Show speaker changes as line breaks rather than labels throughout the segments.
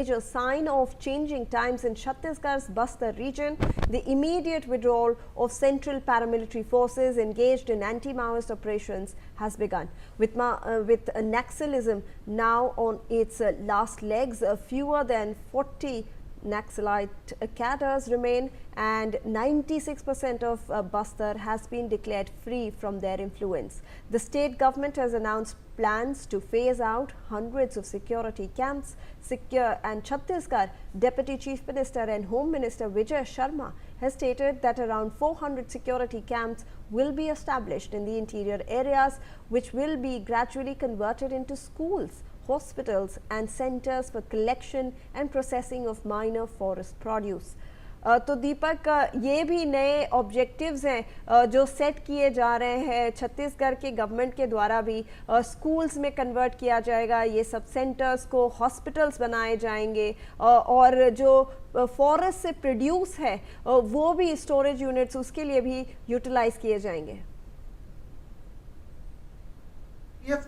Major sign of changing times in Chhattisgarh's Bastar region, the immediate withdrawal of central paramilitary forces engaged in anti-Maoist operations has begun. With Naxalism now on its last legs, fewer than 40 Naxalite cadres remain, and 96% of Bastar has been declared free from their influence. The state government has announced plans to phase out hundreds of security camps, and Chhattisgarh Deputy Chief Minister and Home Minister Vijay Sharma has stated that around 400 security camps will be established in the interior areas, which will be gradually converted into schools, hospitals and centers for collection and processing of minor forest produce. तो दीपक, ये भी नए objectives हैं जो set किए जा रहे हैं छत्तीसगढ़ के गवर्नमेंट के द्वारा भी। स्कूल्स में कन्वर्ट किया जाएगा, ये सब सेंटर्स को हॉस्पिटल्स बनाए जाएंगे, और जो फॉरेस्ट से प्रोड्यूस है वो भी स्टोरेज यूनिट्स उसके लिए भी यूटिलाइज किए जाएंगे।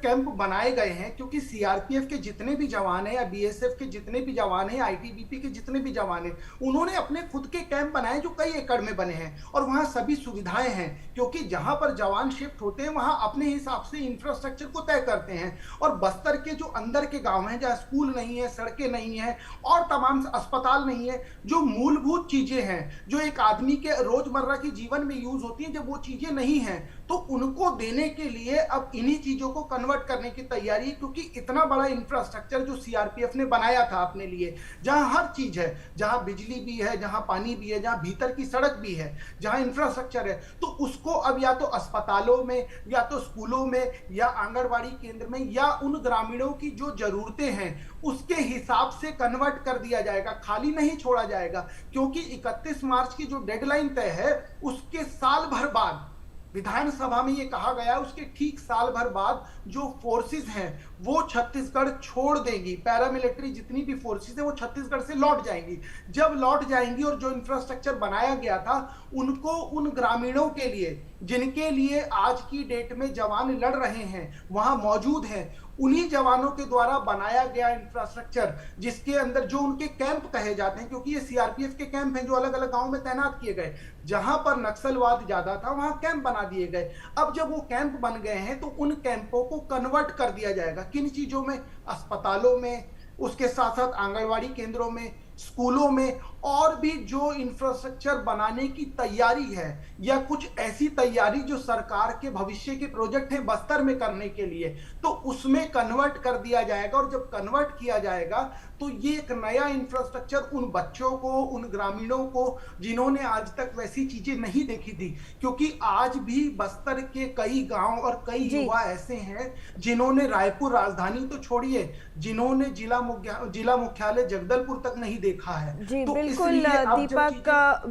कैंप बनाए गए हैं क्योंकि सीआरपीएफ के जितने भी जवान हैं या बीएसएफ के जितने भी जवान हैं, आईटीबीपी के जितने भी जवान हैं, उन्होंने अपने खुद के कैंप बनाए जो कई एकड़ में बने हैं और वहां सभी सुविधाएं हैं, क्योंकि जहां पर जवान शिफ्ट होते हैं वहां अपने हिसाब से इंफ्रास्ट्रक्चर को तय करते हैं। और बस्तर के जो अंदर के गांव हैं जहां स्कूल नहीं है, सड़कें नहीं है और तमाम अस्पताल नहीं है, जो मूलभूत चीजें हैं जो एक आदमी के रोजमर्रा के जीवन में यूज होती हैं, जब वो चीजें नहीं है तो उनको देने के लिए अब इन्हीं चीजों को कन्वर्ट करने की तैयारी, क्योंकि इतना बड़ा इंफ्रास्ट्रक्चर जो सीआरपीएफ ने बनाया था अपने लिए, जहां हर चीज है, जहां बिजली भी है, जहां पानी भी है, जहां भीतर की सड़क भी है, जहां इंफ्रास्ट्रक्चर है, तो उसको अब या तो अस्पतालों में या तो स्कूलों में या आंगनबाड़ी केंद्र में या उन ग्रामीणों की जो जरूरतें हैं उसके हिसाब से कन्वर्ट कर दिया जाएगा, खाली नहीं छोड़ा जाएगा। क्योंकि 31 मार्च की जो डेडलाइन तय है उसके साल भर बाद विधानसभा में ये कहा गया, उसके ठीक साल भर बाद जो फोर्सेस हैं वो छत्तीसगढ़ छोड़ देंगी, पैरामिलिट्री जितनी भी फोर्सेस है वो छत्तीसगढ़ से लौट जाएंगी। जब लौट जाएंगी और जो इंफ्रास्ट्रक्चर बनाया गया था उनको उन ग्रामीणों के लिए जिनके लिए आज की डेट में जवान लड़ रहे हैं वहां मौजूद हैं, उन्हीं जवानों के द्वारा बनाया गया इंफ्रास्ट्रक्चर, जिसके अंदर जो उनके कैंप कहे जाते हैं, क्योंकि ये सीआरपीएफ के कैंप हैं जो अलग अलग गांव में तैनात किए गए, जहां पर नक्सलवाद ज्यादा था वहां कैंप बना दिए गए। अब जब वो कैंप बन गए हैं तो उन कैंपों को कन्वर्ट कर दिया जाएगा। किन चीजों में? अस्पतालों में, उसके साथ साथ आंगनबाड़ी केंद्रों में, स्कूलों में, और भी जो इंफ्रास्ट्रक्चर बनाने की तैयारी है या कुछ ऐसी तैयारी जो सरकार के भविष्य के प्रोजेक्ट हैं बस्तर में करने के लिए, तो उसमें कन्वर्ट कर दिया जाएगा। और जब कन्वर्ट किया जाएगा तो ये एक नया इंफ्रास्ट्रक्चर उन बच्चों को, उन ग्रामीणों को जिन्होंने आज तक वैसी चीजें नहीं देखी थी, क्योंकि आज भी बस्तर के कई गांव और कई युवा ऐसे हैं जिन्होंने रायपुर राजधानी तो छोड़िए, जिन्होंने जिला मुख्यालय जगदलपुर तक नहीं देखा है।
जी
तो
बिल्कुल दीपक,